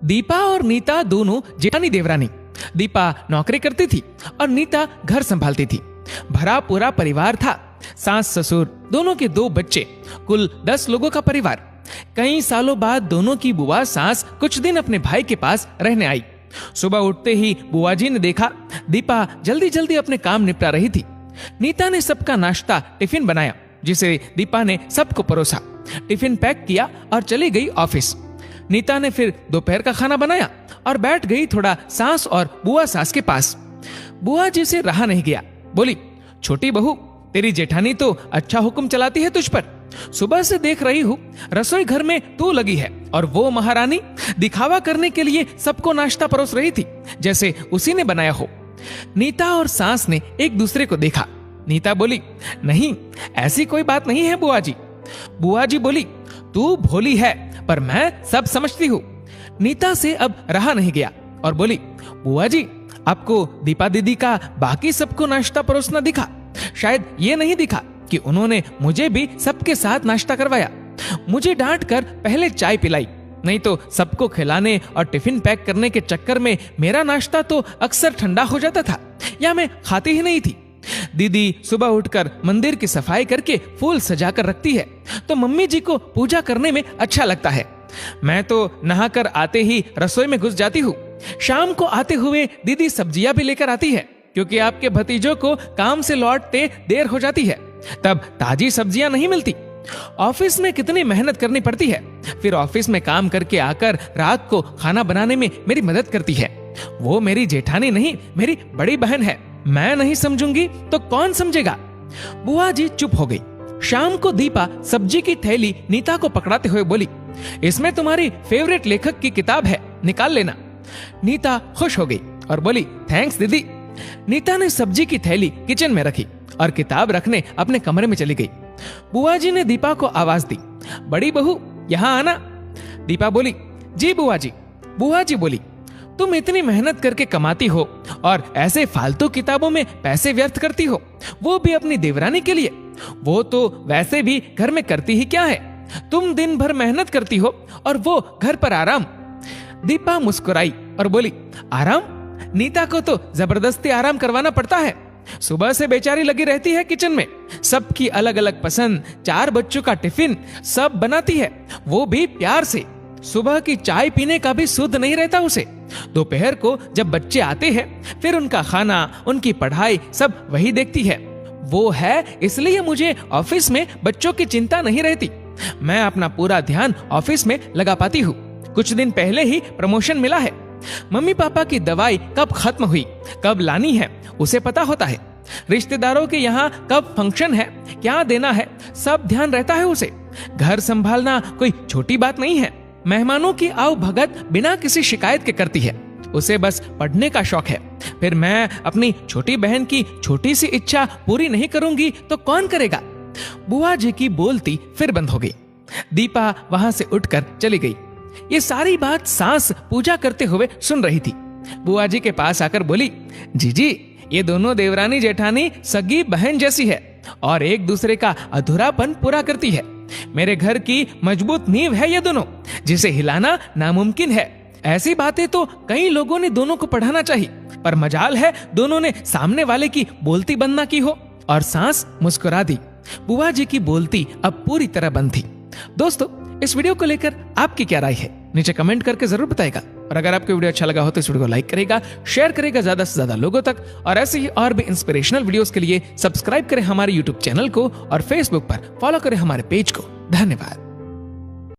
दीपा और नीता दोनों जेठानी देवरानी। दीपा नौकरी करती थी और नीता घर संभालती थी। भरा पूरा परिवार था, सास ससुर, दोनों के 2 बच्चे, कुल 10 लोगों का परिवार। कई सालों बाद दोनों की बुआ सास कुछ दिन अपने भाई के पास रहने आई। सुबह उठते ही बुआ जी ने देखा दीपा जल्दी जल्दी अपने काम निपटा रही थी। नीता ने सबका नाश्ता टिफिन बनाया, जिसे दीपा ने सबको परोसा। टिफिन पैक किया और चली गई ऑफिस। नीता ने फिर दोपहर का खाना बनाया और बैठ गई थोड़ा सास और बुआ सास के पास। बुआ जी से रहा नहीं गया, बोली, छोटी बहू, तेरी जेठानी तो अच्छा हुक्म चलाती है तुझ पर। सुबह से देख रही हूँ रसोई घर में तू लगी है और वो महारानी दिखावा करने के लिए सबको नाश्ता परोस रही थी, जैसे उसी ने बनाया हो। नीता और सास ने एक दूसरे को देखा। नीता बोली, नहीं, ऐसी कोई बात नहीं है बुआ जी। बुआ जी बोली, तू भोली है पर मैं सब समझती हूँ। नीता से अब रहा नहीं गया और बोली, बुआ जी, आपको दीपा दीदी का बाकी सबको नाश्ता परोसना दिखा, शायद ये नहीं दिखा कि उन्होंने मुझे भी सबके साथ नाश्ता करवाया। मुझे डांट कर पहले चाय पिलाई, नहीं तो सबको खिलाने और टिफिन पैक करने के चक्कर में मेरा नाश्ता तो अक्सर ठंडा हो जाता था या मैं खाती ही नहीं थी। दीदी सुबह उठकर मंदिर की सफाई करके फूल सजाकर रखती है तो मम्मी जी को पूजा करने में अच्छा लगता है। मैं तो नहाकर आते ही रसोई में घुस जाती हूँ। शाम को आते हुए दीदी सब्जियां भी लेकर आती है, क्योंकि आपके भतीजों को काम से लौटते देर हो जाती है, तब ताजी सब्जियां नहीं मिलती। ऑफिस में कितनी मेहनत करनी पड़ती है, फिर ऑफिस में काम करके आकर रात को खाना बनाने में मेरी मदद करती है। वो मेरी जेठानी नहीं, मेरी बड़ी बहन है। मैं नहीं समझूंगी तो कौन समझेगा। बुआ जी चुप हो गई। शाम को दीपा सब्जी की थैली नीता को पकड़ाते हुए बोली, इसमें तुम्हारी फेवरेट लेखक की किताब है, निकाल लेना। नीता खुश हो गई और बोली, थैंक्स दीदी। नीता ने सब्जी की थैली किचन में रखी और किताब रखने अपने कमरे में चली गई। बुआ जी ने दीपा को आवाज दी, बड़ी बहू यहाँ आना। दीपा बोली, जी बुआ जी। बुआ जी बोली, तुम इतनी मेहनत करके कमाती हो और ऐसे फालतू किताबों में पैसे व्यर्थ करती हो, वो भी अपनी देवरानी के लिए। वो तो वैसे भी घर में करती ही क्या है, तुम दिन भर मेहनत करती हो और वो घर पर आराम। दीपा मुस्कुराई और बोली, आराम? नीता को तो जबरदस्ती आराम करवाना पड़ता है। सुबह से बेचारी लगी रहती है किचन में, सबकी अलग अलग पसंद, 4 बच्चों का टिफिन सब बनाती है, वो भी प्यार से। सुबह की चाय पीने का भी सुध नहीं रहता उसे। दोपहर को जब बच्चे आते हैं फिर उनका खाना, उनकी पढ़ाई सब वही देखती है। वो है इसलिए मुझे ऑफिस में बच्चों की चिंता नहीं रहती। मैं अपना पूरा ध्यान ऑफिस में लगा पाती हूँ। कुछ दिन पहले ही प्रमोशन मिला है। मम्मी पापा की दवाई कब खत्म हुई, कब लानी है, उसे पता होता है। रिश्तेदारों के यहाँ कब फंक्शन है, क्या देना है, सब ध्यान रहता है उसे। घर संभालना कोई छोटी बात नहीं है। मेहमानों की आओ भगत बिना किसी शिकायत के करती है। उसे बस पढ़ने का शौक है। फिर मैं अपनी छोटी बहन की छोटी सी इच्छा पूरी नहीं करूंगी तो कौन करेगा। बुआ जी की बोलती फिर बंद हो गई। दीपा वहां से उठकर चली गई। ये सारी बात सास पूजा करते हुए सुन रही थी। बुआ जी के पास आकर बोली, जीजी, ये दोनों देवरानी जेठानी सगी बहन जैसी है और एक दूसरे का अधूरापन पूरा करती है। मेरे घर की मजबूत नींव है ये दोनों, जिसे हिलाना नामुमकिन है। ऐसी बातें तो कई लोगों ने दोनों को पढ़ाना चाहिए, पर मजाल है दोनों ने सामने वाले की बोलती बंद ना की हो। और सांस मुस्कुरा दी। बुआ जी की बोलती अब पूरी तरह बंद थी। दोस्तों, इस वीडियो को लेकर आपकी क्या राय है, नीचे कमेंट करके जरूर बताएगा। और अगर आपको वीडियो अच्छा लगा हो तो इस वीडियो को लाइक करेगा, शेयर करेगा ज्यादा से ज्यादा लोगों तक। और ऐसे ही और भी इंस्पिरेशनल वीडियोस के लिए सब्सक्राइब करें हमारे यूट्यूब चैनल को और फेसबुक पर फॉलो करें हमारे पेज को। धन्यवाद।